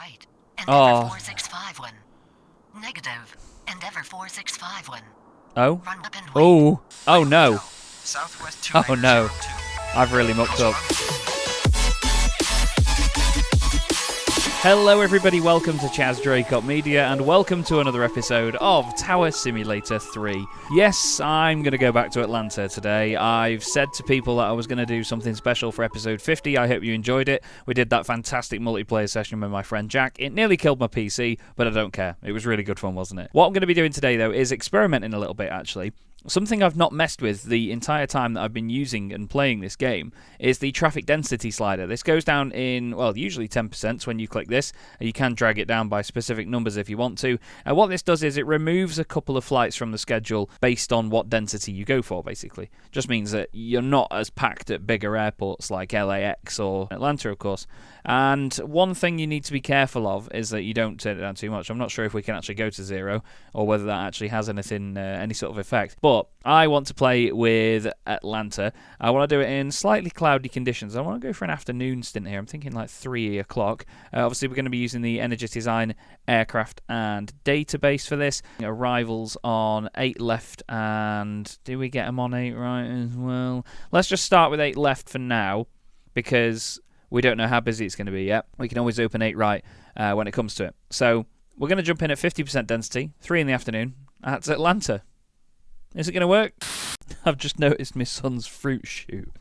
right. Endeavor Oh. 4651. Negative. Endeavor 4651. Oh? Run up and wait. Oh. Oh no. Southwest Oh no. 2902. I've really mucked up. Hello everybody, welcome to Chaz Draycott Media and welcome to another episode of Tower Simulator 3. Yes, I'm going to go back to Atlanta today. I've said to people that I was going to do something special for episode 50. I hope you enjoyed it. We did that fantastic multiplayer session with my friend Jack. It nearly killed my PC, but I don't care. It was really good fun, wasn't it? What I'm going to be doing today though is experimenting a little bit actually. Something I've not messed with the entire time that I've been using and playing this game is the traffic density slider. This goes down in, well, usually 10%. So when you click this, you can drag it down by specific numbers if you want to. And what this does is it removes a couple of flights from the schedule based on what density you go for, basically. Just means that you're not as packed at bigger airports like LAX or Atlanta, of course. And one thing you need to be careful of is that you don't turn it down too much. I'm not sure if we can actually go to 0 or whether that actually has anything, any sort of effect. But I want to play with Atlanta. I want to do it in slightly cloudy conditions. I want to go for an afternoon stint here. I'm thinking like 3 o'clock. Obviously, we're going to be using the Energy Design aircraft and database for this. Arrivals on 8 left, and do we get them on 8 right as well? Let's just start with 8 left for now, because we don't know how busy it's going to be yet. We can always open 8 right when it comes to it. So we're going to jump in at 50% density, 3 in the afternoon. That's Atlanta. Is it going to work? I've just noticed my son's fruit shoot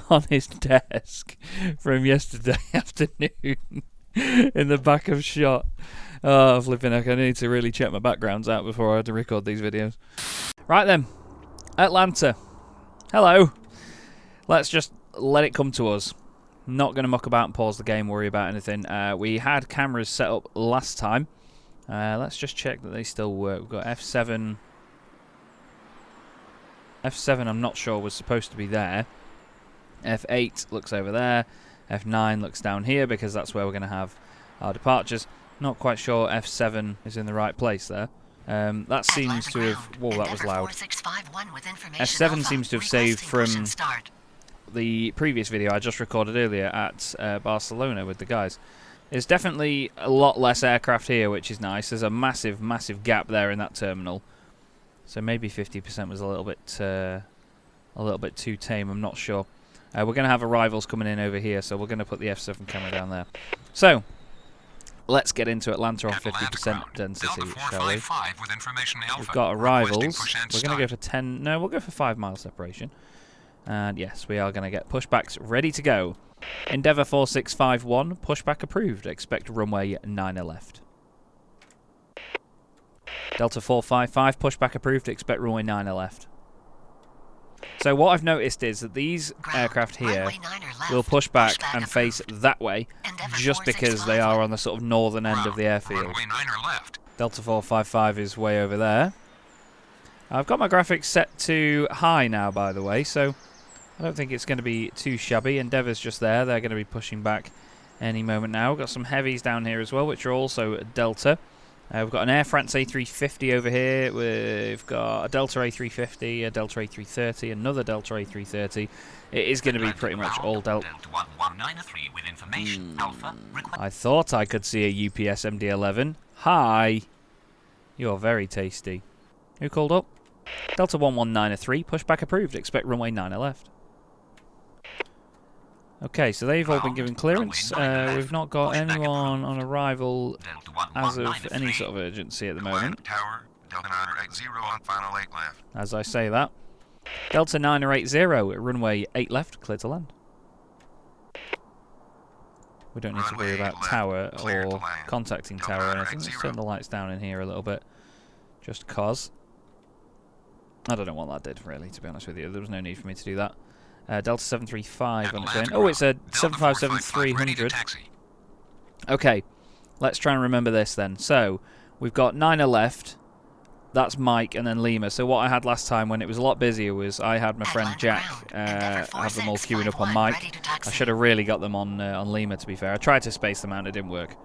on his desk from yesterday afternoon in the back of shot. Oh, flipping heck, I need to really check my backgrounds out before I had to record these videos. Right then, Atlanta. Hello. Let's just let it come to us. Not going to muck about and pause the game, worry about anything. We had cameras set up last time. Let's just check that they still work. We've got F7. F7 I'm not sure was supposed to be there. F8 looks over there. F9 looks down here because that's where we're going to have our departures. Not quite sure F7 is in the right place there. That seems to have... Whoa, that was loud. F7 seems to have saved from the previous video I just recorded earlier at Barcelona with the guys. There's definitely a lot less aircraft here, which is nice. There's a massive, massive gap there in that terminal. So maybe 50% was a little bit too tame. I'm not sure. We're going to have arrivals coming in over here, so we're going to put the F7 camera down there. So let's get into Atlanta on 50% density, shall we? We've got arrivals. We're going to go for 10. No, we'll go for 5 mile separation. And yes, we are going to get pushbacks ready to go. Endeavour 4651, pushback approved. Expect runway 9 left. Delta 455, pushback approved. Expect runway 9 left. So what I've noticed is that these aircraft here will push back and face that way, just because they are on the sort of northern end of the airfield. Delta 455 is way over there. I've got my graphics set to high now, by the way, so I don't think it's going to be too shabby. Endeavour's just there. They're going to be pushing back any moment now. We've got some heavies down here as well, which are also Delta. We've got an Air France A350 over here. We've got a Delta A350, a Delta A330, another Delta A330. It is going to be pretty much all Delta. I thought I could see a UPS MD-11. Hi. You're very tasty. Who called up? Delta 11903, pushback approved. Expect runway 9 left. Okay, so they've all been given clearance. We've not got anyone on arrival as of any sort of urgency at the moment. As I say that. Delta 980, runway 8 left, clear to land. We don't need to worry about tower or contacting tower or anything. Let's turn the lights down in here a little bit. Just cause. I don't know what that did, really, to be honest with you. There was no need for me to do that. Delta 735 on its own. Oh, it's a 757-300. Okay, let's try and remember this then. So, we've got 9 left. That's Mike and then Lima. So what I had last time when it was a lot busier was I had my friend Jack have them all queuing up on Mike. I should have really got them on Lima, to be fair. I tried to space them out, it didn't work.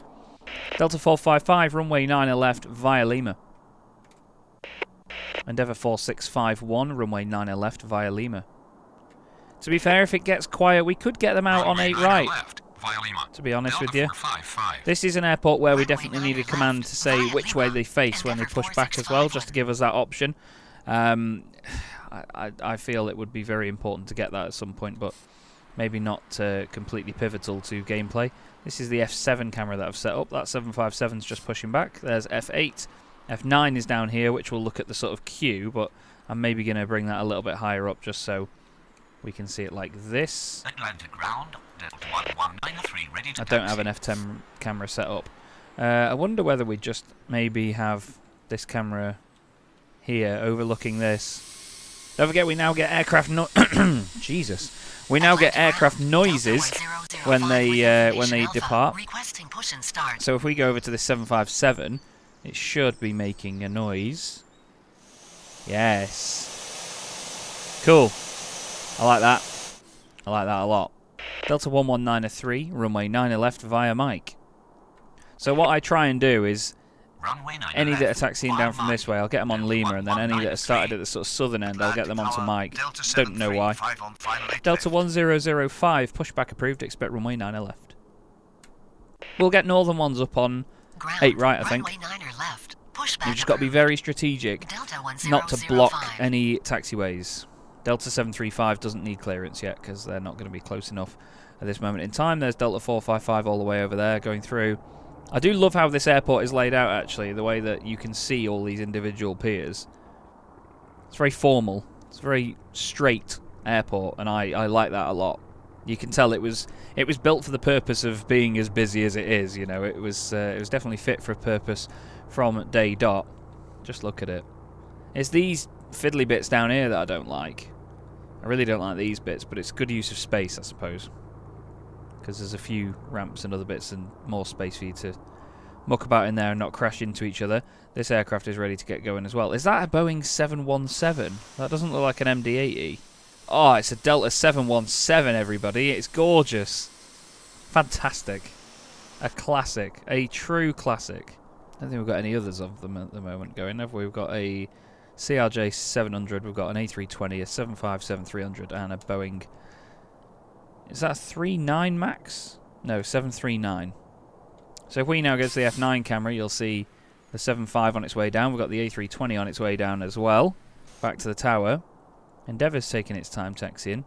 Delta 455, runway 9 left via Lima. Endeavour 4651, runway 9 left via Lima. To be fair, if it gets quiet, we could get them out on 8 right. to be honest with you. This is an airport where we definitely need a command to say which way they face when they push back as well, just to give us that option. I feel it would be very important to get that at some point, but maybe not completely pivotal to gameplay. This is the F7 camera that I've set up. That 757's just pushing back. There's F8. F9 is down here, which will look at the sort of queue, but I'm maybe going to bring that a little bit higher up just so we can see it like this. I don't have an F10 camera set up. I wonder whether we just maybe have this camera here overlooking this. Don't forget, we now get aircraft Jesus. We now get aircraft noises when they depart. So if we go over to this 757, it should be making a noise. Yes. Cool. I like that. I like that a lot. Delta 11903, runway 9 left via Mike. So what I try and do is, any that are taxiing down from this way, I'll get them on Lima, and then any that are started at the sort of southern end, I'll get them onto Mike. Don't know why. Delta 1005, pushback approved, expect runway 9 left. We'll get northern ones up on 8 right, I think. You've just got to be very strategic not to block any taxiways. Delta 735 doesn't need clearance yet because they're not going to be close enough at this moment in time. There's Delta 455 all the way over there going through. I do love how this airport is laid out, actually, the way that you can see all these individual piers. It's very formal. It's a very straight airport, and I like that a lot. You can tell it was built for the purpose of being as busy as it is. You know, it was definitely fit for a purpose from day dot. Just look at it. It's these fiddly bits down here that I don't like. I really don't like these bits, but it's good use of space, I suppose, because there's a few ramps and other bits and more space for you to muck about in there and not crash into each other. This aircraft is ready to get going as well. Is that a Boeing 717? That doesn't look like an MD-80. Oh, it's a Delta 717, everybody. It's gorgeous. Fantastic. A classic. A true classic. I don't think we've got any others of them at the moment going, have we? We've got a CRJ 700, we've got an A320, a 757-300, and a Boeing... Is that a 39 Max? No, 739. So if we now go to the F9 camera, you'll see the 75 on its way down. We've got the A320 on its way down as well. Back to the tower. Endeavour's taking its time taxiing.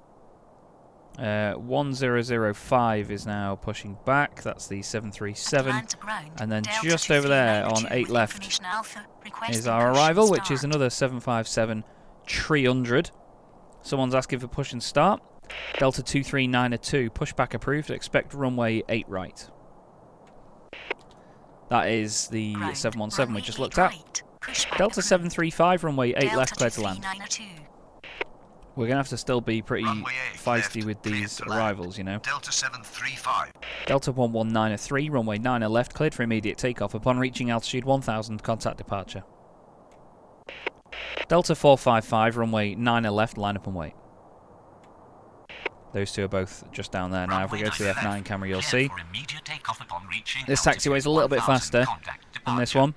1005 is now pushing back. That's the 737. And then just over there on 8 left is our arrival, which is another 757-300. Someone's asking for push and start. Delta 23902, pushback approved, expect runway 8 right. That is the 717 we just looked at. Delta 735, runway 8 left, clear to land. We're going to have to still be pretty feisty with these arrivals, you know. Delta 735. Delta 11903, runway 9 left, cleared for immediate takeoff. Upon reaching altitude 1000, contact departure. Delta 455, runway 9 left, line up and wait. Those two are both just down there now. If we go to the F9 camera, you'll see this taxiway is a little bit faster than this one.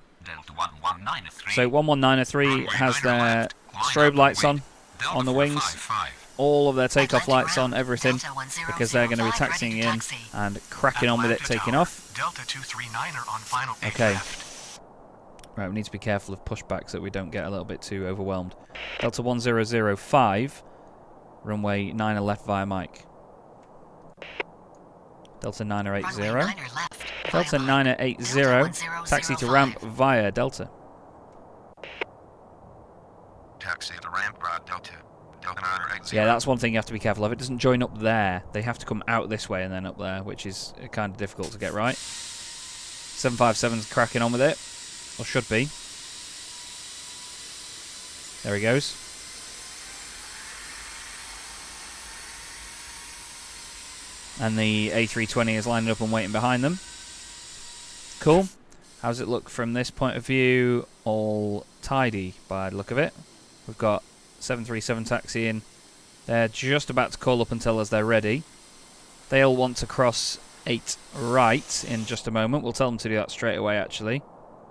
So 11903 has their strobe lights on the wings, all of their takeoff lights on, everything, because they're going to be taxiing in and cracking on with it, taking off. Okay. Right, we need to be careful of pushbacks so that we don't get a little bit too overwhelmed. Delta 1005, runway 9 left via Mike. Delta 980. Delta 980, taxi to ramp via Delta. Taxi to ramp, Delta. Delta 980. Yeah, that's one thing you have to be careful of. It doesn't join up there. They have to come out this way and then up there, which is kind of difficult to get right. 757's cracking on with it. Or should be. There he goes. And the A320 is lining up and waiting behind them. Cool. How does it look from this point of view? All tidy by the look of it. We've got 737 taxiing. They're just about to call up and tell us they're ready. They'll want to cross 8 right in just a moment. We'll tell them to do that straight away, actually.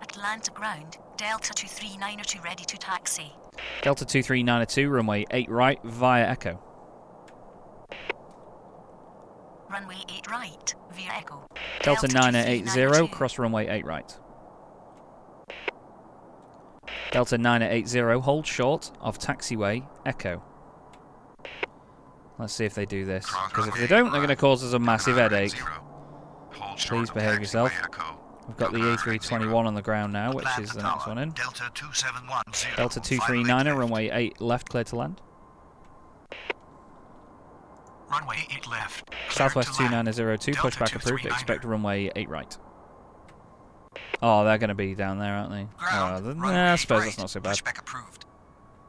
Atlanta ground, Delta 23902 ready to taxi. Delta 23902, runway 8 right via Echo. Runway 8 right, via Echo. Delta 980, 2392. cross runway 8 right. Delta 980, hold short of taxiway Echo. Let's see if they do this, because if they don't, they're going to cause us a massive headache. Please behave yourself. We've got the A321 on the ground now, which is the next one in. Delta 2710. Delta 239er, runway 8 left, clear to land. Runway 8 left. Southwest 2902, pushback approved, expect runway 8 right. Oh, they're going to be down there, aren't they? I suppose that's not so bad. Pushback approved.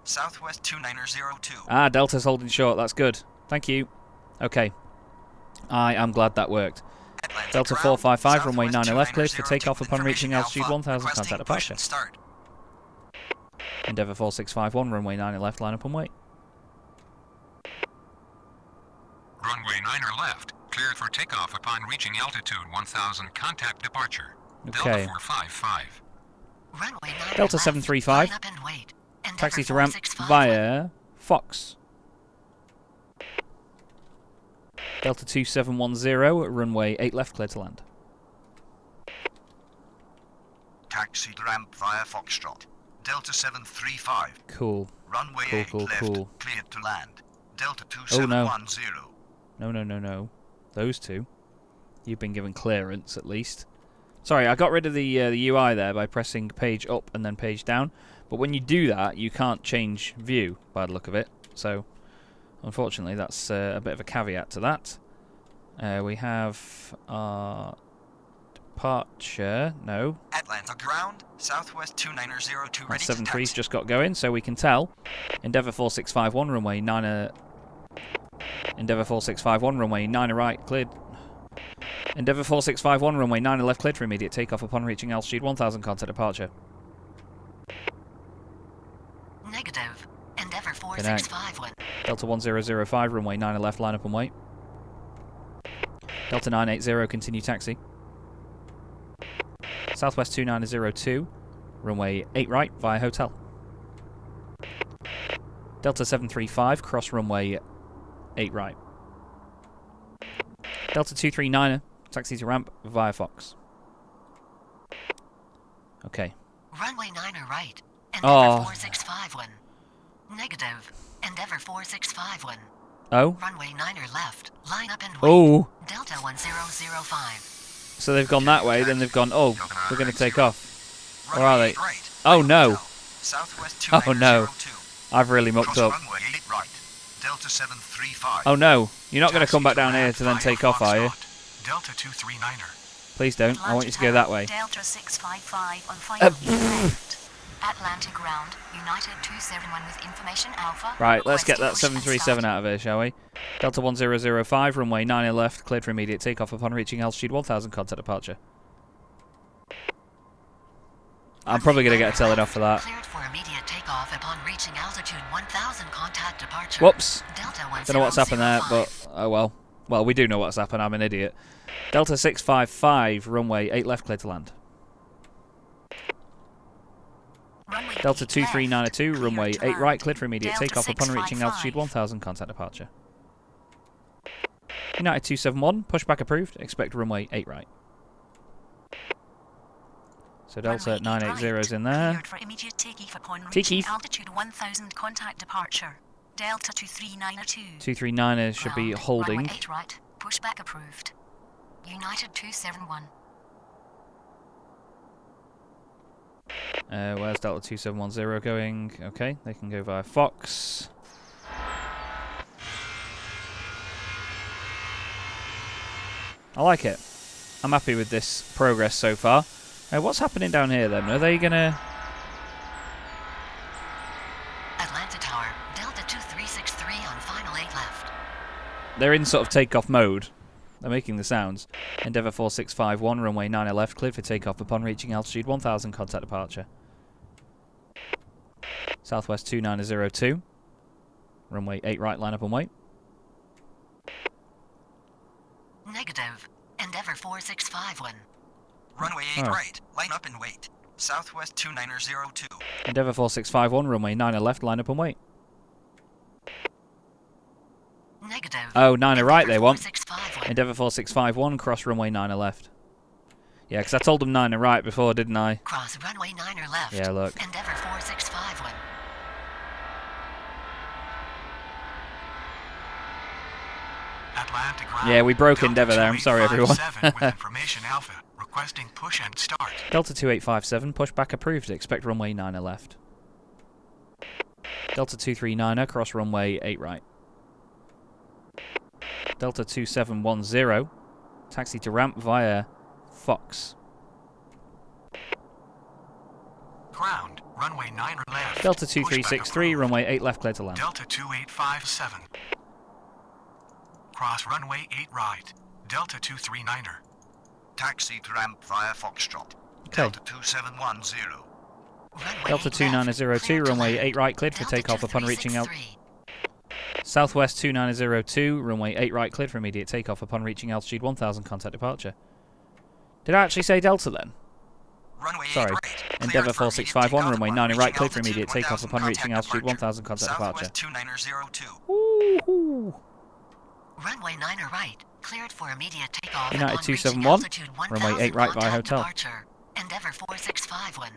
Southwest 2902. Ah, Delta's holding short, that's good. Thank you. Okay. I am glad that worked. Delta 455, runway 9 left, cleared for takeoff upon reaching altitude 1000, contact departure. Endeavour 4651, runway 9 left, line up and wait. Runway 9 left. Cleared for takeoff upon reaching altitude 1000, contact departure. Okay. Delta 455. Runway 9 Delta left, 735. line up and wait. Endeavour Taxi to ramp 465. via Fox. Delta 2710, runway 8 left, clear to land. Taxi to ramp via Foxtrot. Delta 735. Cool. Runway Cool, 8 cool, left. cool. Cleared to land. Delta Oh, no. 2710. No. Those two. You've been given clearance, at least. Sorry, I got rid of the UI there by pressing page up and then page down. But when you do that, you can't change view, by the look of it. So, unfortunately, that's a bit of a caveat to that. We have our departure. No. Atlanta ground. Southwest 2902 ready That to 73's taxi. just got going, so we can tell. Endeavour 4651, runway 9. Endeavour 4651, runway 9 right, cleared. Endeavour 4651, runway 9 left, cleared for immediate takeoff upon reaching altitude 1000, contact departure. Negative. Endeavour 4651. Delta 1005, runway 9 left, line up and wait. Delta 980, continue taxi. Southwest 2902, runway 8 right, via hotel. Delta 735, cross runway 8 right. Delta 239er, taxi to ramp via Fox. Okay. Runway 9 right. Oh. Endeavour 4651. Negative. Endeavour 4651. Oh? Runway 9 left. Line up and wait. Oh! Delta 1005. So they've gone that way, then they've gone, oh, we're going to take off. Or are they? Runway 8 right. Oh no! Southwest Oh no! 2902. I've really mucked Cross up. runway 8 right. Delta 735. Oh no! You're not going to come back down here ramp to then via take off, are you? Foxtrot. Delta 239er. Please don't. I want you to go that way. Delta 655 on final left. Atlantic ground, United 271 with information Alpha. Right, let's get that Requesting push and 737 start. out of here, shall we? Delta 1005, runway 9 left, cleared for immediate takeoff upon reaching altitude 1000, contact departure. I'm probably going to get a telling off for that. Cleared for immediate takeoff upon reaching altitude 1000, contact departure. Whoops! Delta Don't know what's happened there, but oh well. Well, we do know what's happened, I'm an idiot. Delta 655, runway 8 left, clear to land. Runway Delta 8 2392, left, runway clear to 8 land. right, cleared for immediate Delta takeoff upon reaching altitude 655. 1000, contact departure. United 271, pushback approved, expect runway 8 right. So Delta Runway 8 980 is right, in there. cleared for immediate takeoff upon Takeoff. reaching altitude 1000, contact departure. Delta 2392. 239 should be Ground, holding. Runway 8 right, pushback approved. United 271. Where's Delta 2710 going? Okay, they can go via Fox. I like it. I'm happy with this progress so far. What's happening down here then? Are they gonna... Atlanta Tower. Delta 2363 on final 8 left. They're in sort of takeoff mode. They're making the sounds. Endeavour 4651, runway 9 left, cleared for takeoff upon reaching altitude 1000, contact departure. Southwest 2902, runway 8 right, line up and wait. Negative. Endeavour 4651. Runway 8 Oh. right. Line up and wait. Southwest 2902. Endeavour 4651, runway 9 left, line up and wait. Negative. Oh, 9 right they want. 4651. Endeavour 4651, cross runway 9 left. Yeah, because I told them 9 right before, didn't I? Cross runway 9 left. Yeah, look. Endeavour 4651. Atlantic ground. Yeah, we broke Delta Endeavour there. I'm sorry, everyone. 2857 with information Alpha. Requesting push and start. Delta 2857, pushback approved. Expect runway 9 left. Delta 239er, cross runway 8 right. Delta 2710, taxi to ramp via Fox. Ground. Runway 9 left. Delta Pushback 2363, approved. runway 8 left, clear to land. Delta 2857. Cross runway 8 right. Delta 239er. Taxi to ramp via Foxtrot. Okay. Delta 2710. Runway Delta 8 left. 2902, Clear to runway land. 8 right, cleared for Delta takeoff upon reaching out. 2363. Southwest 2902, runway 8 right, cleared for immediate takeoff upon reaching altitude 1000, contact departure. Did I actually say Delta then? Runway 8 Sorry. right. Cleared Endeavour for immediate 4651, takeoff runway upon 9 right, reaching cleared for altitude immediate takeoff 1000, upon reaching contact altitude departure. 1000, contact departure. Southwest 2902. Woohoo! Runway 9 right. Cleared for immediate takeoff. United upon reaching 271, altitude runway 1000, 8 right via contact hotel. Departure. Endeavour 4651.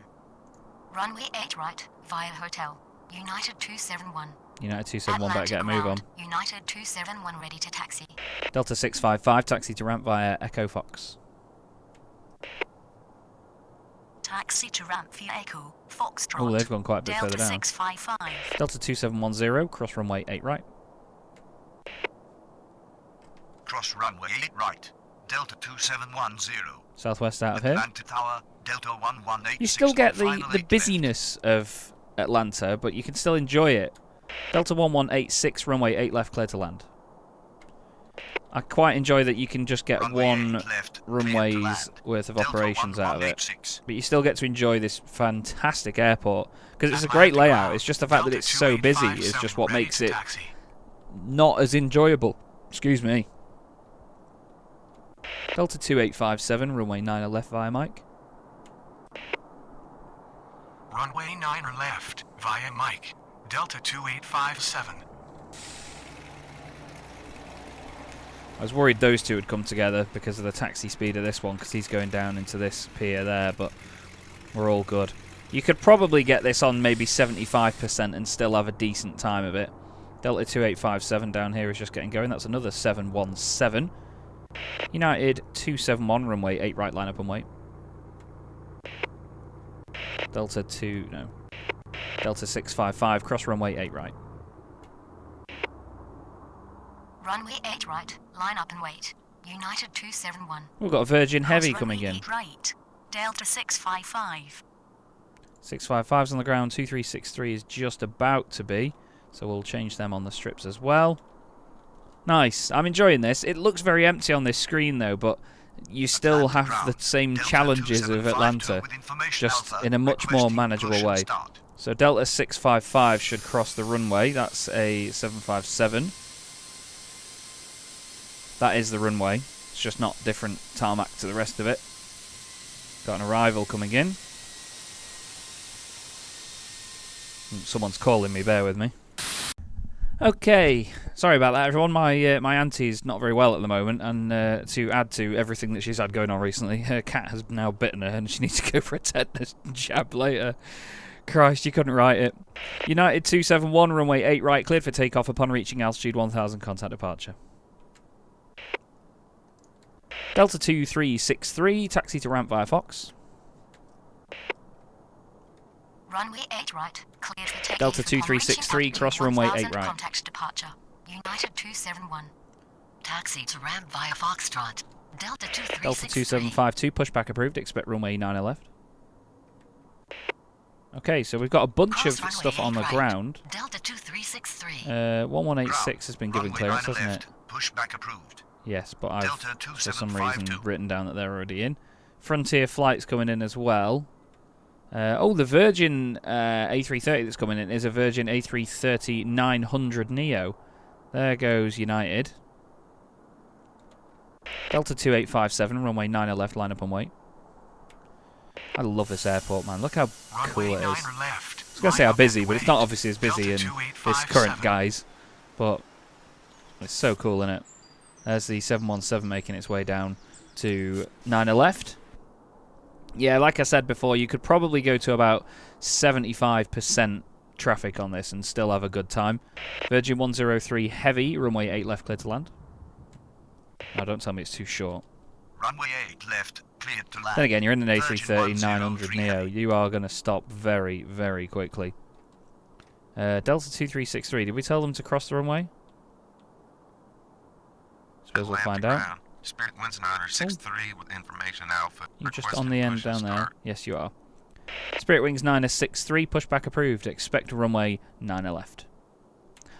Runway 8 right via hotel. United 271. United 271, better get a move on. ground. United 271 ready to taxi. Delta 655, taxi to ramp via Echo Fox. Taxi to ramp via Echo Foxtrot. Oh, they've gone quite a bit Delta further down. 655. Delta 2710, cross runway 8 right. Cross runway 8 right. Delta 2710. Southwest out of here. Atlanta Tower. Delta 1186. You still get Final the 8 left. busyness of Atlanta, but you can still enjoy it. Delta 1186, runway 8 left, clear to land. I quite enjoy that you can just get Runway 8 one left, clear to runway's land. worth of Delta operations out of it. 1186. But you still get to enjoy this fantastic airport, because it's a great layout. It's just the fact that it's so busy is just what makes it not as enjoyable. Excuse me. Delta 2857, runway 9 left via Mike. Runway 9 left via Mike. Delta 2857. I was worried those two would come together because of the taxi speed of this one, because he's going down into this pier there, but we're all good. You could probably get this on maybe 75% and still have a decent time of it. Delta 2857 down here is just getting going. That's another 717. United 271, runway 8 right, line up and wait. Delta 655, cross runway 8 right. Runway 8 right. Line up and wait. United 271. We've got a Virgin Heavy Cross coming runway in. 8 right. Delta 655. 655's on the ground, 2363 is just about to be, so we'll change them on the strips as well. Nice, I'm enjoying this. It looks very empty on this screen though, but you still have the same challenges of Atlanta, just in a much more manageable way. So Delta 655 should cross the runway. That's a 757. That is the runway. It's just not different tarmac to the rest of it. Got an arrival coming in. Someone's calling me, bear with me. Okay, sorry about that, everyone. My auntie's not very well at the moment, and to add to everything that she's had going on recently, her cat has now bitten her, and she needs to go for a tetanus jab later. Christ, you couldn't write it. United 271, runway 8 right, cleared for takeoff upon reaching altitude 1000, contact departure. Delta 2363, taxi to ramp via Fox. Runway 8 right. Cleared for takeoff. Delta 2363, cross runway 8 right. Contact departure. United 271. Taxi to ramp via Foxtrot. Delta 2363. Delta 2752, pushback approved. Expect runway 9 left. Okay, so we've got a bunch of Cross stuff runway on the 8 right. ground. Delta 2363. 1186 has been given Runway clearance, 9 hasn't left. it? Pushback approved. Yes, but I've, Delta for some reason, 2752. written down that they're already in. Frontier flight's coming in as well. Oh, the Virgin A330 that's coming in is a Virgin A330-900 Neo. There goes United. Delta 2857, runway 9 left, line up and wait. I love this airport, man. Look how cool it is. I was going to say how busy, but it's not obviously as busy in this current guise. But it's so cool, isn't it? There's the 717 making its way down to 9 left. Yeah, like I said before, you could probably go to about 75% traffic on this and still have a good time. Virgin 103 heavy, runway 8 left, clear to land. Now, don't tell me it's too short. Runway 8 left, cleared to land. Then again, you're in an Virgin A330 900 103 Neo. heavy. You are going to stop very, very quickly. Delta 2363, did we tell them to cross the runway? Suppose we'll find out. Spirit winds 963 with information alpha. You're just on the end down there. Yes, you are. Spirit Wings 963, pushback approved. Expect runway 9 left.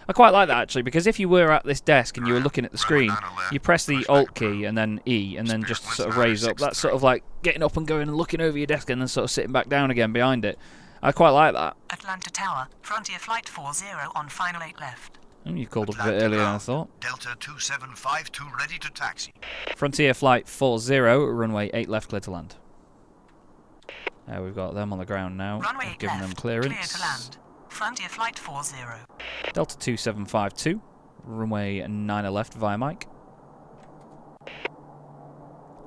I quite like that, actually, because if you were at this desk and you were looking at the screen, you press the Alt key and then E and then just sort of raise up. That's sort of like getting up and going and looking over your desk and then sort of sitting back down again behind it. I quite like that. Atlanta Tower, Frontier Flight 40 on final 8 left. You called up a bit earlier than I thought. Delta 2752 ready to taxi. Frontier Flight 40, runway 8 left, clear to land. We've got them on the ground now. Runway I've 8 given them left, clearance. clear to land. Frontier Flight 40. Delta 2752, runway 9 left via Mike.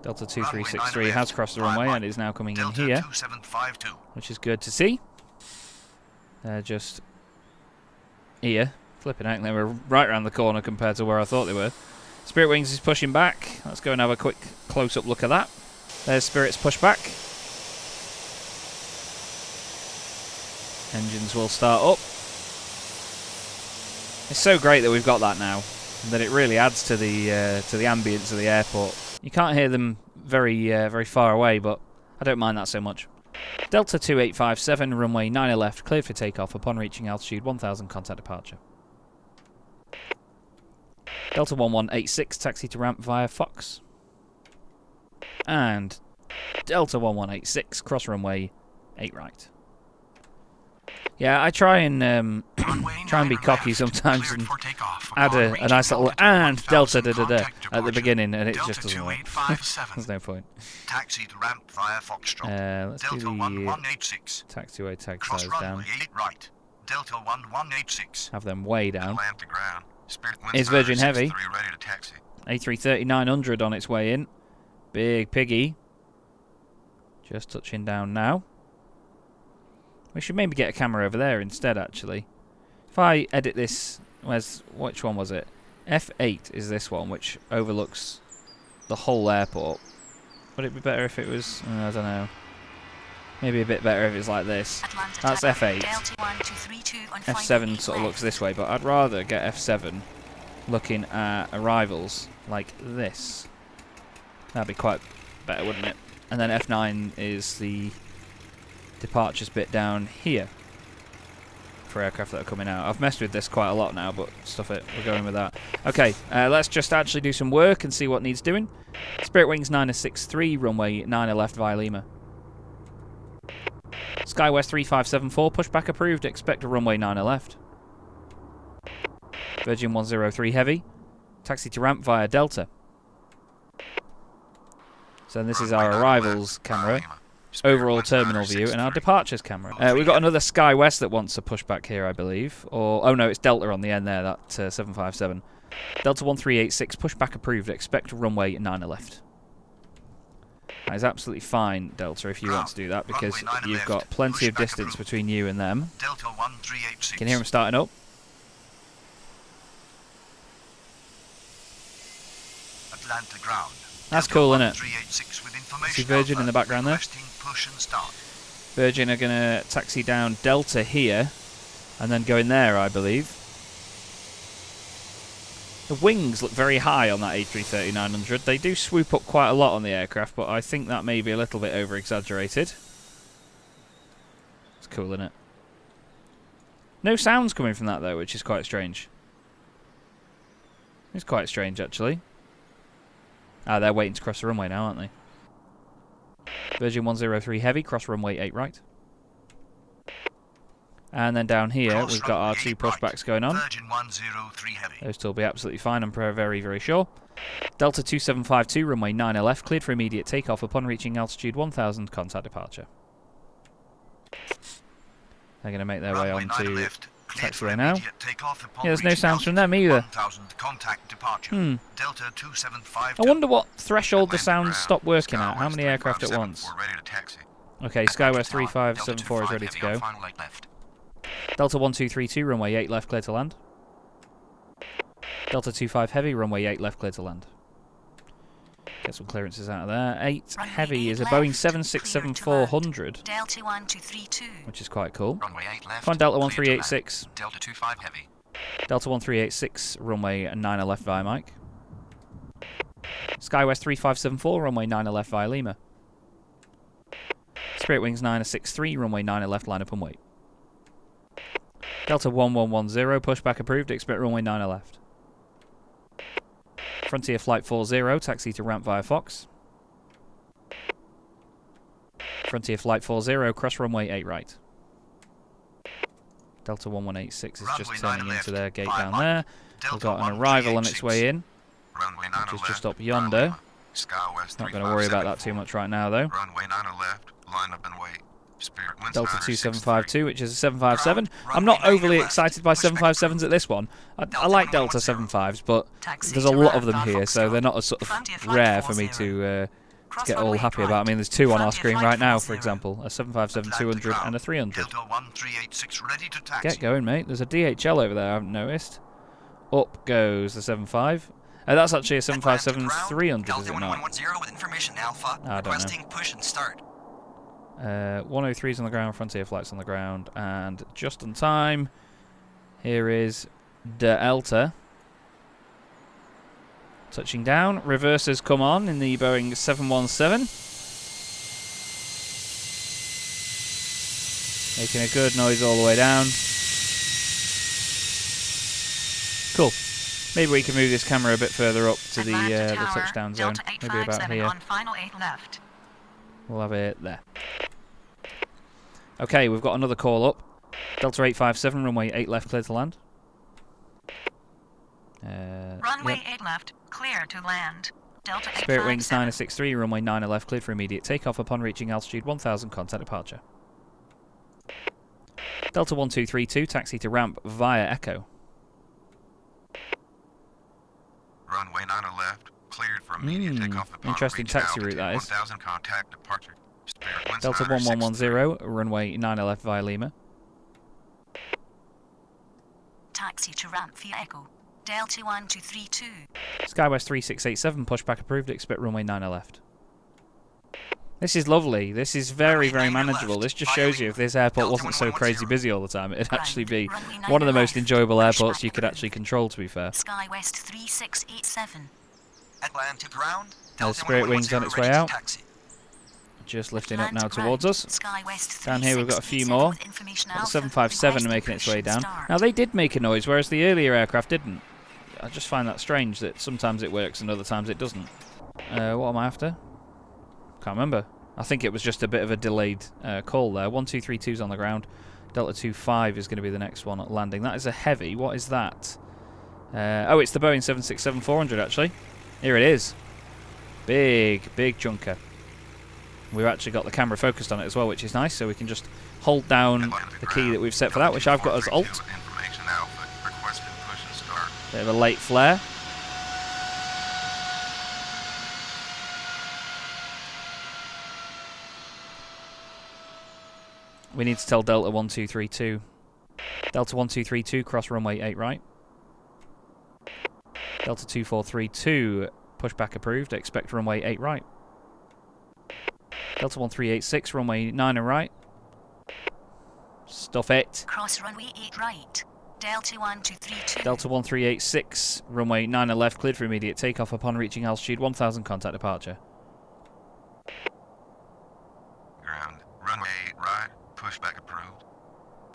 Delta 2363 has crossed the runway and is now coming in here, 2752. which is good to see. They're just here. Flipping out, they were right around the corner compared to where I thought they were. Spirit Wings is pushing back. Let's go and have a quick close-up look at that. There's Spirit's push back. Engines will start up. It's so great that we've got that now, that it really adds to the ambience of the airport. You can't hear them very far away, but I don't mind that so much. Delta 2857, runway 9 left, cleared for takeoff upon reaching altitude 1000, contact departure. Delta 1186, taxi to ramp via Fox. And Delta 1186, cross runway 8 right. Yeah, I try and be cocky sometimes and add a nice little and Delta at the beginning, and it just doesn't work. There's no point. Taxi to ramp via Foxtrot. Let's do Delta the 1186. taxiway tag Cross size runway down. 8 right. Delta 1186. Have them way down. Land to ground. Spirit winds Is Virgin Heavy. 963 ready to taxi. A330 900 on its way in. Big piggy. Just touching down now. We should maybe get a camera over there instead, actually. If I edit this, which one was it? F8 is this one, which overlooks the whole airport. Would it be better if it was, I don't know. Maybe a bit better if it's like this. That's F8. F7 sort of looks this way, but I'd rather get F7 looking at arrivals like this. That'd be quite better, wouldn't it? And then F9 is the departures bit down here for aircraft that are coming out. I've messed with this quite a lot now, but stuff it, we're going with that. Okay, let's just actually do some work and see what needs doing. Spirit Wings 963, runway 9 left via Lima. Skywest 3574, pushback approved, expect a runway 9 left. Virgin 103 heavy, taxi to ramp via Delta. So this is our arrivals camera, overall terminal view, and our departures camera. We've got another Skywest that wants a pushback here, I believe. Or, oh no, it's Delta on the end there, that 757. Delta 1386, pushback approved, expect runway 9 left. That is absolutely fine, Delta, if you want to do that, because you've got plenty of distance between you and them. Delta 1386. You can hear them starting up. Atlanta ground. That's cool, isn't it? 1386 with See information Virgin in the background there? requesting push and start. Virgin are going to taxi down Delta here, and then go in there, I believe. The wings look very high on that A330-900. They do swoop up quite a lot on the aircraft, but I think that may be a little bit over-exaggerated. It's cool, isn't it? No sounds coming from that, though, which is quite strange. It's quite strange, actually. Ah, they're waiting to cross the runway now, aren't they? Virgin 103 heavy, cross runway 8 right. And then down here, we've got our two pushbacks going on. Virgin 103 heavy. Those two will be absolutely fine, I'm very, very sure. Delta 2752, runway 9 left, cleared for immediate takeoff upon reaching altitude 1000, contact departure. They're going to make their way Runway on 9 to left, Cleared for Taxiway now. immediate takeoff upon Yeah, there's no reaching sounds from them altitude either. 1000 contact departure. Delta 275. I wonder what threshold the sounds Ground, stop working at. Skywest How many aircraft at 3574 once? ready to taxi. Okay, Skywest 3574 is ready to go. Final 8 left. Delta 1232, runway 8 left, clear to land. Delta 25 heavy, runway 8 left, clear to land. Get some clearances out of there. 8 Runway heavy 8 is a left, Boeing clear to 767-400, Delta 1232. which is quite cool. Runway 8 left. Come on, Delta clear to land. 1386. Delta 25 heavy. Delta 1386, runway 9 left via Mike. Skywest 3574, runway 9 left via Lima. Spirit Wings 963, runway 9 left, line up and wait. Delta 1110, pushback approved, expect runway 9 left. Frontier Flight 40, taxi to ramp via Fox. Frontier Flight 40, cross runway 8 right. Delta 1186 is just Runway turning 9 into left, their gate via down Mike. there. We've got an arrival on its way in, Runway 9 which is left. just up yonder. Skywest Not going to worry about that too much right now, though. Runway 9 left. Line up and wait. Spirit winds Delta 963. 2752, which is a 757. Ground, I'm not runway 9 overly left. excited by Push back 757s at this one. I like Delta 75s, but Taxi there's a to lot of ramp them via here, so Foxtrot. they're not as sort of Frontier Flight rare for me 40. to Cross get all runway happy right. about. I mean, there's 2 on our Frontier screen Flight right now, 40. for example. A 757 200 and a 300. Delta 1386 ready to taxi. Get going, mate. There's a DHL over there, I haven't noticed. Up goes the 75. That's actually a 757 300, is it not? 1110 with information Alpha. I don't know. Requesting push and start. 103's on the ground, Frontier Flight's on the ground, and just on time, here is Delta. Touching down, reversers come on in the Boeing 717. Making a good noise all the way down. Cool. Maybe we can move this camera a bit further up to the Atlanta Tower, touchdown zone. Delta Maybe about 857 here. on final 8 left. We'll have it there. Okay, we've got another call up. Delta 857, runway 8 left, clear to land. Runway 8 left, clear to land. Delta Spirit Wings 857. 963, runway 9 left, cleared for immediate takeoff upon reaching altitude 1000, contact departure. Delta 1232, taxi to ramp via Echo. Runway 9 left. Cleared for immediate takeoff upon Interesting reaching taxi route altitude that is. 1000, contact departure. Spirit winds Delta 963. 1110, runway 9 left via Lima. Taxi to ramp via Echo. Delta 1232. Skywest 3687, pushback approved, expect runway 9 left. This is lovely. This is very, very manageable. This just shows you if this airport wasn't so crazy busy all the time, it'd actually be one of the most enjoyable airports you could actually control, to be fair. Skywest 3687. Atlanta ground. There's Delta Spirit Wings on 1110 its way ready to out. taxi. Just lifting up now Atlanta towards ground. us. Skywest Down here we've got a few 3687 more. with information Got the Alpha. 757 Requesting making its way push and down. start. Now they did make a noise, whereas the earlier aircraft didn't. I just find that strange that sometimes it works and other times it doesn't. What am I after? Can't remember. I think it was just a bit of a delayed call there. 1232's on the ground. Delta 25 is going to be the next one at landing. That is a heavy. What is that? Oh, it's the Boeing 767-400 actually. Here it is. Big, big chunker. We've actually got the camera focused on it as well, which is nice, so we can just hold down the key that we've set for that, which I've got as Alt. Information Alpha. Requesting push and start. Bit of a late flare. We need to tell Delta 1232. Delta 1232, cross runway 8 right. Delta 2432, pushback approved, expect runway 8 right. Delta 1386, runway 9 right. Stuff it. Cross runway 8 right. Delta 1232. Delta 1386, runway 9 left, cleared for immediate takeoff upon reaching altitude 1000, contact departure. Ground. Runway 8 right. Pushback approved.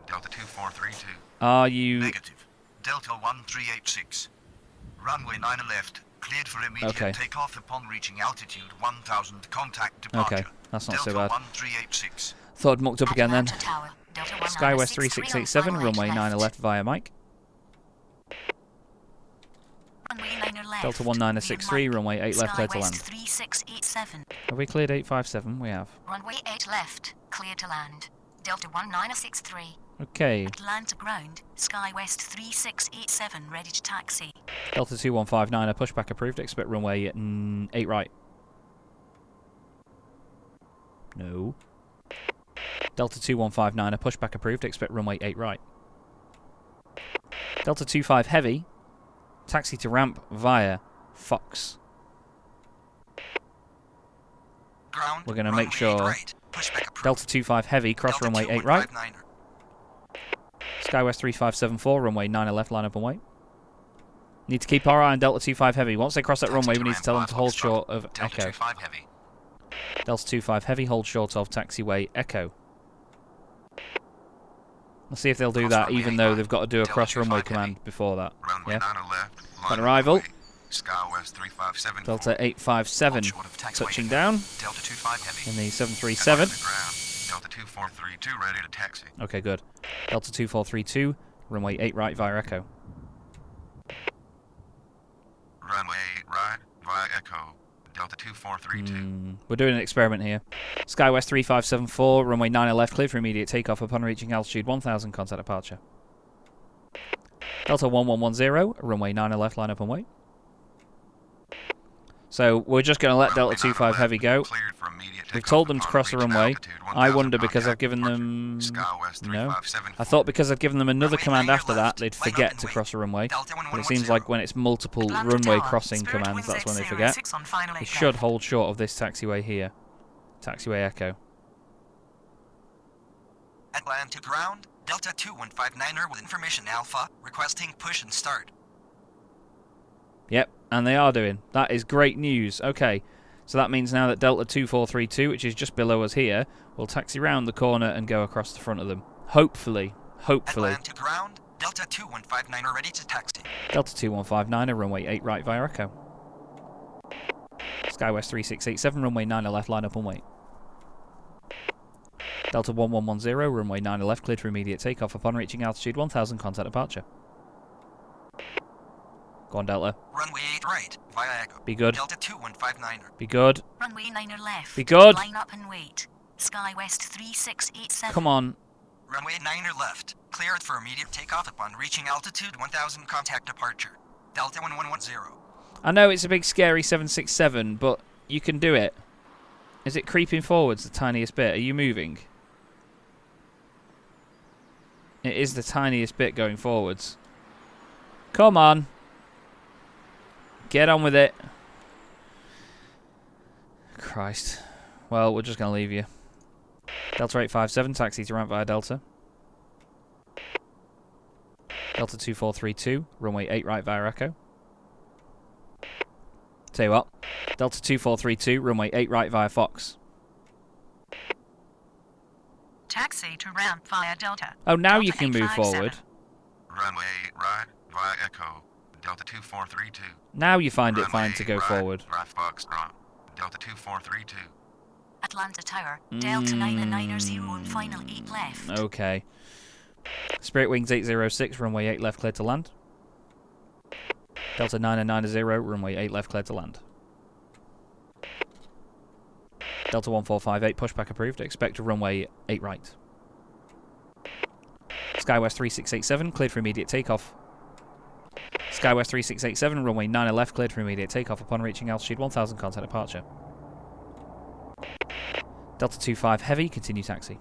Delta 2432. Are you... Negative. Delta 1386. Runway 9 left. Cleared for immediate Okay. takeoff upon reaching altitude 1000, contact departure. Okay, that's not so Delta bad. 1386. Thought I'd mucked up again then. Atlanta Tower. Delta Skywest 1963 3687, on runway final 9 left via Mike. Runway 9 left. Delta 1963, via Mike. runway 8 left, clear to Skywest land. 3687. Have we cleared 857? We have. Runway 8 left. Clear to land. Delta 1963. Okay. Atlanta ground, Sky West 3687, ready to taxi. Delta 2159, pushback approved. Expect runway 8 right. No. Delta 2159, pushback approved. Expect runway 8 right. Delta 25 heavy. Taxi to ramp via Fox. Ground. We're going to make runway sure. 8 right. Pushback approved. Delta 25 heavy, cross Delta runway 8 right. 2159er. Skywest 3574, runway 9 left, line up and wait. Need to keep our eye on Delta 25 heavy. Once they cross that runway, we need to tell them to hold short of Delta Echo. 25 heavy. Delta 25 heavy, hold short of taxiway Echo. Let's see if they'll do Cross that, runway even 8 though right. they've got to do a Delta cross runway 25 command heavy. before that. Runway Yeah. 9 left. On line arrival. runway. Skywest 3574. Delta 857 Short of taxiway touching Echo. down Delta 25 heavy. in the 737. Atlanta ground. Delta 2432 ready to taxi. Okay, good. Delta 2432, runway 8 right via Echo. Runway 8 right via Echo. Delta 2432. We're doing an experiment here. Skywest 3574, runway 9 left, cleared for immediate takeoff upon reaching altitude 1000, contact departure. Delta 1110, runway 9 left, line up and wait. So we're just going to let Delta 25 heavy go. Cleared for immediate We've takeoff told them to upon cross the reaching runway. altitude I 1000, wonder because I've contact given departure. them... Skywest No. 3574. I thought because I've given them another Runway command 9 after left, that, they'd line up forget and to wait. cross the runway. Delta But it seems like when it's multiple Atlanta runway Tower, crossing Spirit commands, that's when they 1606 forget. on final 8 They should left. hold short of this taxiway here. Taxiway Echo. Atlanta ground. Delta 2159er with information Alpha. Requesting push and start. Yep, and they are doing. That is great news. Okay, so that means now that Delta 2432, which is just below us here, will taxi round the corner and go across the front of them. Hopefully. Hopefully. Atlanta ground. Delta 2159er ready to taxi. Delta 2159, runway 8 right via Echo. Skywest 3687, runway 9 left, line up and wait. Delta 1110, runway 9 left, cleared for immediate takeoff upon reaching altitude 1000, contact departure. Go on, Delta. Runway 8 right via Echo. Be good. Delta 2159er. Be good. Runway 9 left. Be good. Line up and wait. Sky West 3687. Come on. Runway 9er left. Cleared for immediate takeoff upon reaching altitude 1000, contact departure. Delta 1110. I know it's a big scary 767, but you can do it. Is it creeping forwards the tiniest bit? Are you moving? It is the tiniest bit going forwards. Come on. Get on with it. Christ. Well, we're just going to leave you. Delta 857, taxi to ramp via Delta. Delta 2432, runway 8 right via Echo. Tell you what, Delta 2432, runway 8 right via Fox. Taxi to ramp via Delta. Oh, now Delta you can move 857. forward. Runway 8 right via Echo. Delta 2432. Now you find it Runway fine to 8 go right, forward. Right Foxtrot. Delta 2432. Atlanta Tower. Delta 990 on final 8 left. Okay. Spirit Wings 806, runway 8 left, clear to land. Delta 990, runway 8 left, clear to land. Delta 1458, pushback approved. Expect runway 8 right. Skywest 3687, cleared for immediate takeoff. Skywest 3687, runway 9 left, cleared for immediate takeoff upon reaching altitude 1000, contact departure. Delta 25 heavy, continue taxi.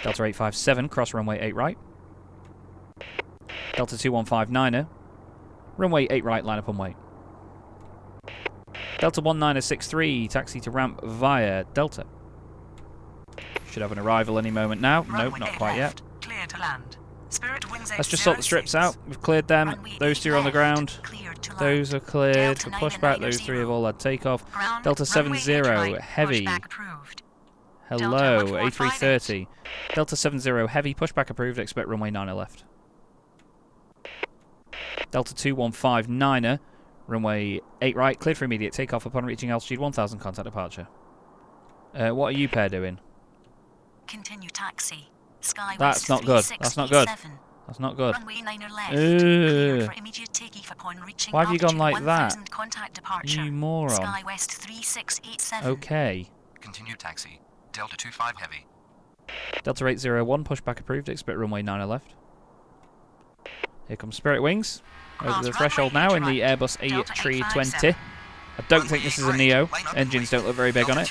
Delta 857, cross runway 8 right. Delta 2159er, runway 8 right, line up and wait. Delta 1963, taxi to ramp via Delta. Should have an arrival any moment now. Nope, Runway not 8 quite yet. left. Clear to land. Spirit Wings 806. Let's just sort the strips out. We've cleared them. Runway Those 8 two are on the left. ground. Cleared to land. Those are cleared for Delta pushback. Those 3 have all had takeoff. Ground, Delta runway 70, 8 right, heavy. pushback approved. Hello, Delta A330. Delta 70 heavy, pushback approved. Expect runway 9 left. Delta 2159er, runway 8 right, cleared for immediate takeoff upon reaching altitude 1000, contact departure. What are you pair doing? Continue taxi. Sky That's West not good. That's not good. 3687. That's not good. Runway 9 left. Ugh. Clear for immediate takeoff upon reaching Why have you gone altitude like that? 1000, contact departure. You moron. Sky West 3687. Okay. Continue taxi. Delta 25 heavy. Delta 801, pushback approved, expect runway 90 left. Here comes Spirit Wings. Over the threshold now in the Airbus A320. I don't think this is a Neo. Engines don't look very big on it.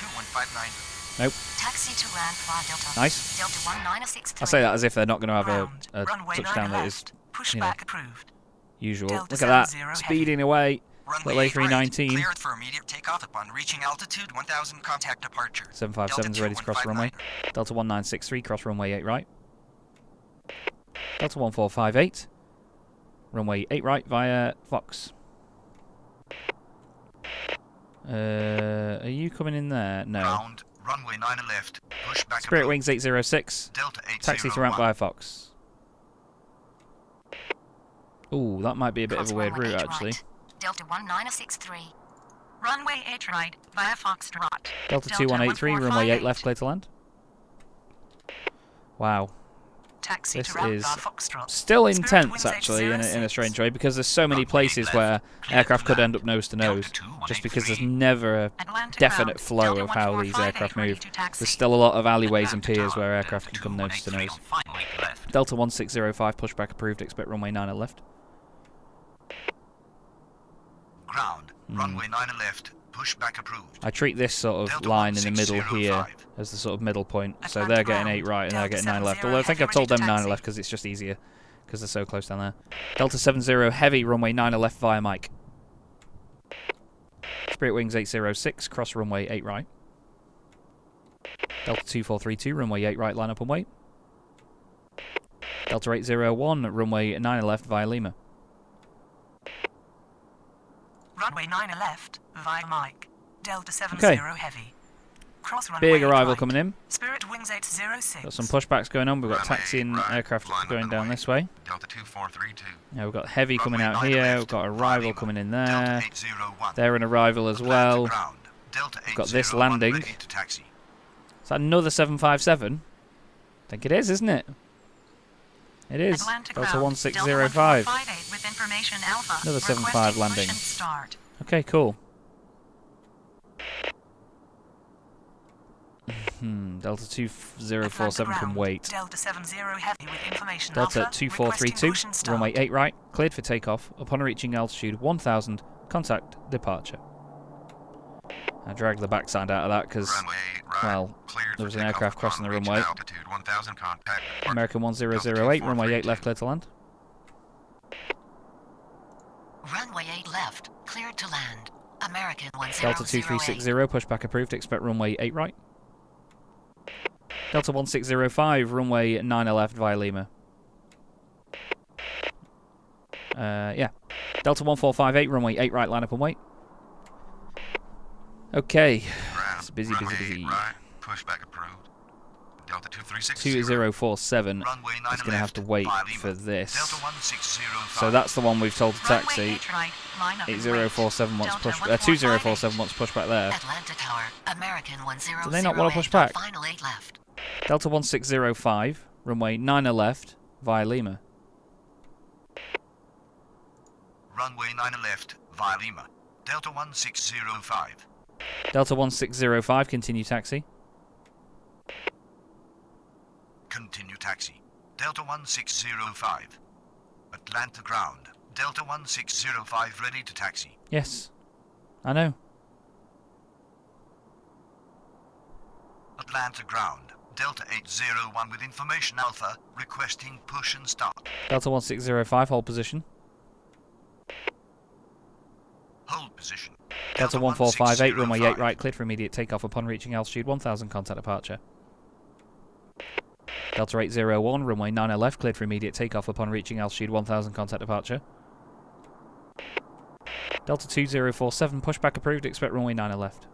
Nope. Taxi to ramp via Delta. Nice. Delta 1963. I say that as if they're not going to have a Runway touchdown 9 that is left. Pushback approved. usual. Delta Look at that. 70 Speeding away. Runway Little 8 right, A319. cleared for immediate takeoff upon reaching altitude 1000 contact departure. 757's ready to cross runway. 2159. Delta 1963, cross runway 8 right. Delta 1458. Runway 8 right via Fox. Are you coming in there? No. Ground, runway 90 left. Pushback Spirit approved. Wings 806. Delta 801. Taxi to ramp via Fox. Ooh, that might be a bit of a weird Runway route, 8 actually. right. Delta 1963. Runway 8 right via Foxtrot. Delta 2183, runway 8 left, clear to land. Wow. Taxi This to ramp is via Foxtrot. still Spirit intense, Wings actually, in a 806. strange way, because there's so many places where aircraft could end up nose to nose, just because there's never a Atlantic definite ground, flow Delta of how these 1458 aircraft ready move. to taxi. There's still a lot of alleyways and Atlanta piers Tower, where aircraft can Delta come nose to 2183 nose. on final 8 left. Delta 1605, pushback approved, expect runway 90 left. Ground, runway 90 left. Pushback approved. I treat this sort of Delta line in the middle 1605. here as the sort of middle point. So Atlantic they're getting ground, 8 right and they're Delta getting 9 left. 70 Although I think I've told them heavy 9 ready to left because it's just easier, because they're so close down there. Delta 70 heavy, runway 90 left via Mike. Spirit Wings 806, cross runway 8 right. Delta 2432, runway 8 right, line up and wait. Delta 801, runway 9 left via Lima. Runway 9 left via Mike. Delta 70 Okay. heavy. Cross runway Big 8 arrival right. coming in. Spirit Wings 806. Got some pushbacks going on. We've got Runway taxiing 8 right, aircraft line up going and down wait. this way. Delta 2432. Yeah, we've got heavy coming Runway out 9 here. left, We've got via arrival Lima. coming in Delta there. 801. They're an arrival as Atlanta well. ground. Delta Got this 801 landing. ready to taxi. Is that another 757? I think it is, isn't it? It is. Atlantic Delta ground, 1605. Delta 1458 with information Alpha. Another 75 Requesting landing. push and start. Okay, cool. Delta 2047 can ground, wait. Delta 70 heavy with information Delta Alpha. 2432, Requesting push and start. runway 8 right, cleared for takeoff. Upon reaching altitude 1000, contact departure. I dragged the backside out of that because Runway 8 right. well, Cleared there for was an takeoff aircraft upon crossing the reaching runway. Altitude 1000 contact departure. American 1008, runway 8 left, clear to land. Runway 8 left. Cleared to land. American 1008. Delta 2360, pushback approved, expect runway 8 right. Delta 1605, runway 9 left via Lima. Yeah. Delta 1458, runway 8 right, line up and wait. Okay. Ground, It's busy, runway busy, busy. 8 right. Pushback approved. Delta 2360. 2047 Runway 9 is going to have to left, wait via Lima. for this. Delta 1605. So that's the one we've told to Runway taxi. 8 right, line up and 8047 wait. wants Delta push. 1458. 2047 wants push back there. Atlanta Tower. American 1008. Do they not want to push on back? Final 8 left. Delta 1605, runway 9 left via Lima. Runway 9 left, via Lima. Delta 1605. Delta 1605, continue taxi. Continue taxi. Delta 1605. Atlanta ground. Delta 1605 ready to taxi. Yes, I know. Atlanta ground. Delta 801 with information Alpha, requesting push and start. Delta 1605, hold position. Hold position. Delta 1458, runway 8 1605. right, cleared for immediate takeoff upon reaching altitude 1000, contact departure. Delta 801, runway 9 left, cleared for immediate takeoff upon reaching altitude 1000, contact departure. Delta 2047, pushback approved, expect runway 9 left.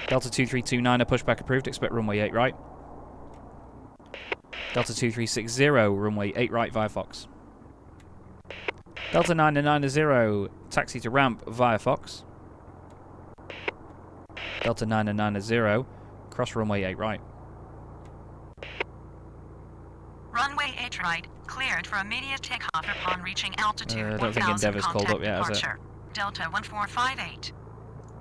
Delta 2329, pushback approved, expect runway 8 right. Delta 2360, runway 8 right via Fox. Delta 990, taxi to ramp via Fox. Delta 990, cross runway 8 right. Runway 8 right, cleared for immediate takeoff upon reaching altitude. I don't think 1000 Endeavour's called contact up yet, has it? departure. Delta 1458.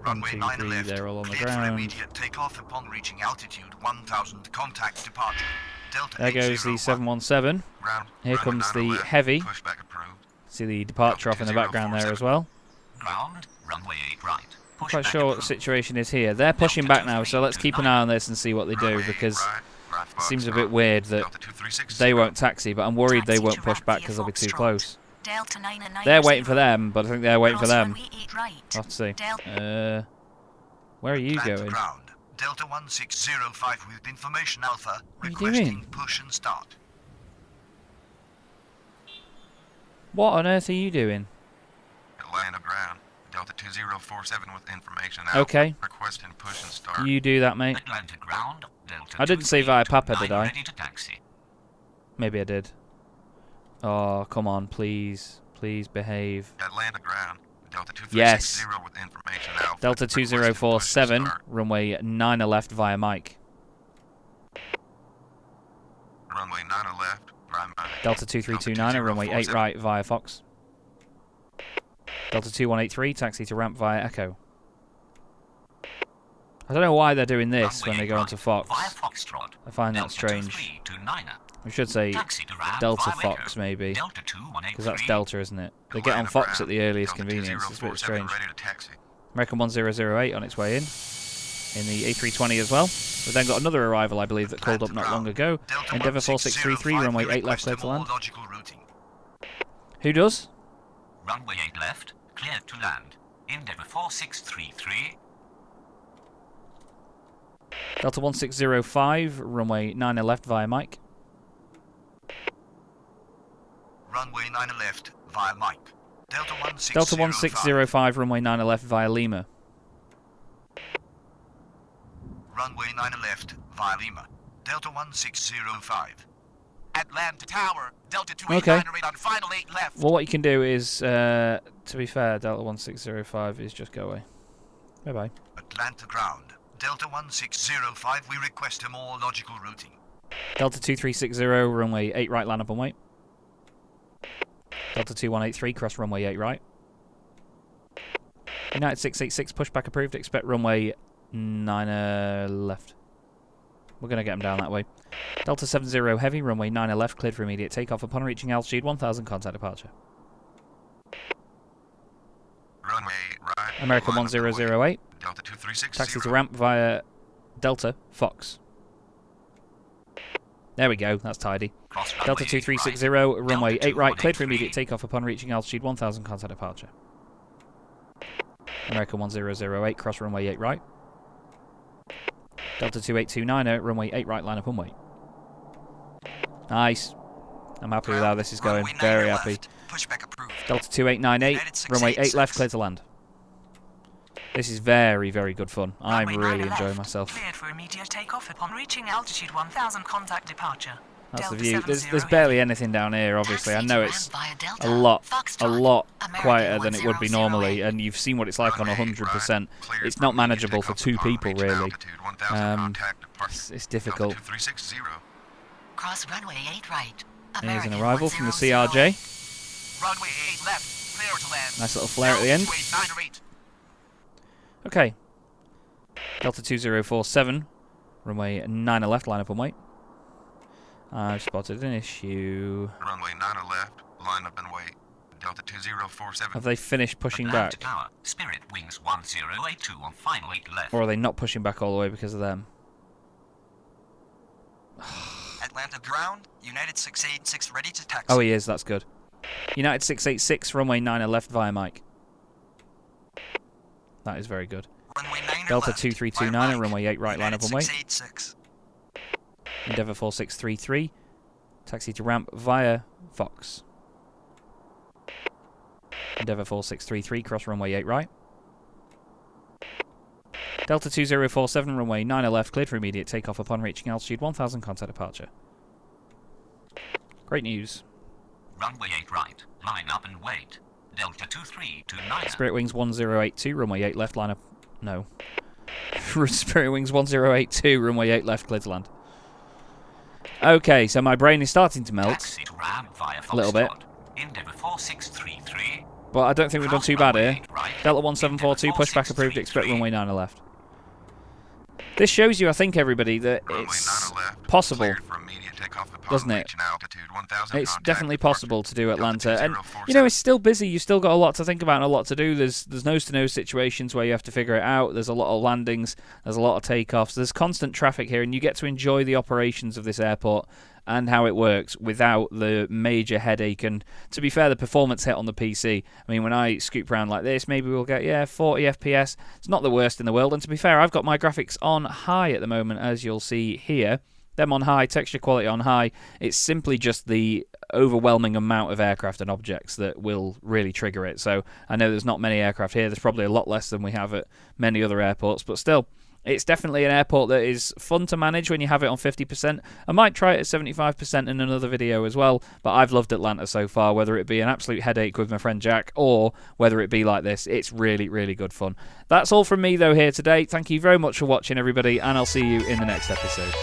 Runway 2, 9 3, left. they're all on the Cleared for ground. immediate takeoff upon reaching altitude 1000. Contact departure. Delta There goes the 801. 717. Here comes the heavy. Pushback approved. See the departure off in the background there as well. Ground, runway 8 right. Not quite sure what the situation is here. They're pushing back now, so let's keep an eye on this and see what they do, because it seems a bit weird that they won't taxi, but I'm worried they won't push back because they'll be too close. Delta 9 and 9. They're waiting for them, but I think they're waiting for them. Runway 8 right. I'll have to see. Delta Where are you Land to going? ground. Delta 1605 with information Alpha. What are you Requesting doing? push and start. What on earth are you doing? Atlanta ground. Delta 2047 with information. Okay. Requesting push and start. You do that, mate. Atlanta ground, Delta I didn't say via Papa, 2329 did I? ready to taxi. Maybe I did. Oh, come on, please. Please behave. Atlanta ground. Delta 2360 Yes. with information Alpha. Delta Requesting push and 2047, start. runway 9 left via Mike. Runway 9 left. Prime Mike. Delta 2329, runway 8 right via Fox. Delta 2183, taxi to ramp via Echo. I don't know why they're doing this when they go onto Fox. Via Foxtrot. I find that Delta strange. 2329. We should say Taxi to ramp Delta via Fox, Echo. maybe. Delta 2183. Because that's Delta, isn't it? They get on Atlanta Fox ground. at the earliest Delta convenience. It's a bit 2047 strange. ready to taxi. American 1008 on its way in the A320 as well. We've then got another arrival, I believe, that called up not long ago. Delta Endeavour 4633, 1605, runway we 8 left, clear request to a more land. logical routing. Who does? Runway 8 left, cleared to land. Endeavour 4633. Delta 1605, runway 9 left via Mike. Runway 9 left via Mike. Delta 1605. Delta 1605, runway 9 left via Lima. Runway 9 left via Lima. Delta 1605. Atlanta Tower, Delta Okay. 2898 on final 8 left. Well, what you can do is, to be fair, Delta 1605 is just go away. Bye-bye. Atlanta ground. Delta 1605, we request a more logical routing. Delta 2360, runway 8 right, line up and wait. Delta 2183, cross runway 8 right. United 686, pushback approved, expect runway 9 left. We're going to get them down that way. Delta 70 heavy, runway 9 left, cleared for immediate takeoff upon reaching altitude 1000, contact departure. Runway right. American line up and wait. 1008, Delta 2360. taxi to ramp via Delta Fox. There we go, that's tidy. Cross runway Delta 8 2360, right. runway Delta 8 right, cleared for 2183. immediate takeoff upon reaching altitude 1000, contact departure. American 1008, cross runway 8 right. Delta 2829, runway 8 right, line up and wait. Nice. I'm happy with how this is going, Runway 9 very left. happy. Pushback approved. Delta 2898, United runway 8 left, 686. clear to land. This is very, very good fun. I'm Runway 9 really enjoying left, myself. Cleared for immediate takeoff upon reaching altitude 1000, contact departure. That's the Delta view. There's 70 barely anything down here, obviously. I Taxi know to it's ramp via a Delta, lot Foxtrot, American quieter than it would be 1008. normally, and you've seen what it's like on Runway 100%. right, cleared It's for not immediate manageable for takeoff 2 upon people, reaching really. altitude 1000, contact departure. It's difficult. Delta 2360. Cross runway 8 right. There's an American arrival from the 1008. CRJ. Runway 8 left, clear to land. Nice little flare at the end. 2898. Okay. Delta 2047, runway 9 left, line up and wait. I've spotted an issue. Runway 9 left. Line up and wait. Delta 2047. Have they finished pushing Atlanta back? Tower, Spirit Wings 1082 on final 8 left. Or are they not pushing back all the way because of them? Atlanta ground, United 686 ready to taxi. Oh, he is, that's good. United 686, runway 9 left via Mike. That is very good. Runway 9 Delta left, 2329, via Mike. runway 8 right, line up and wait. 686. Endeavour 4633, taxi to ramp via Fox. Endeavour 4633, cross runway 8 right. Delta 2047, runway 9 left, cleared for immediate takeoff upon reaching altitude 1000, contact departure. Great news. Runway 8 right, line up and wait. Delta 2329. Spirit Wings 1082, runway 8 left, line up. No. Spirit Wings 1082, runway 8 left, clear to land. Okay, so my brain is starting to melt. Taxi to ramp via A little bit. Foxtrot. Endeavour 4633. But I don't think we've done too bad here. Right. Delta 1742, pushback approved, expect runway 9 left. This shows you, I think, everybody, that it's possible, doesn't it? It's definitely possible to do Atlanta. And, you know, it's still busy. You've still got a lot to think about and a lot to do. There's nose-to-nose situations where you have to figure it out. There's a lot of landings. There's a lot of takeoffs. There's constant traffic here, and you get to enjoy the operations of this airport and how it works without the major headache. And to be fair, the performance hit on the PC, I mean, when I scoop around like this, maybe we'll get, 40 FPS. It's not the worst in the world. And to be fair, I've got my graphics on high at the moment, as you'll see here. Them on high, texture quality on high. It's simply just the overwhelming amount of aircraft and objects that will really trigger it. So I know there's not many aircraft here. There's probably a lot less than we have at many other airports, but still, it's definitely an airport that is fun to manage when you have it on 50%. I might try it at 75% in another video as well, but I've loved Atlanta so far, whether it be an absolute headache with my friend Jack or whether it be like this. It's really, really good fun. That's all from me, though, here today. Thank you very much for watching, everybody, and I'll see you in the next episode.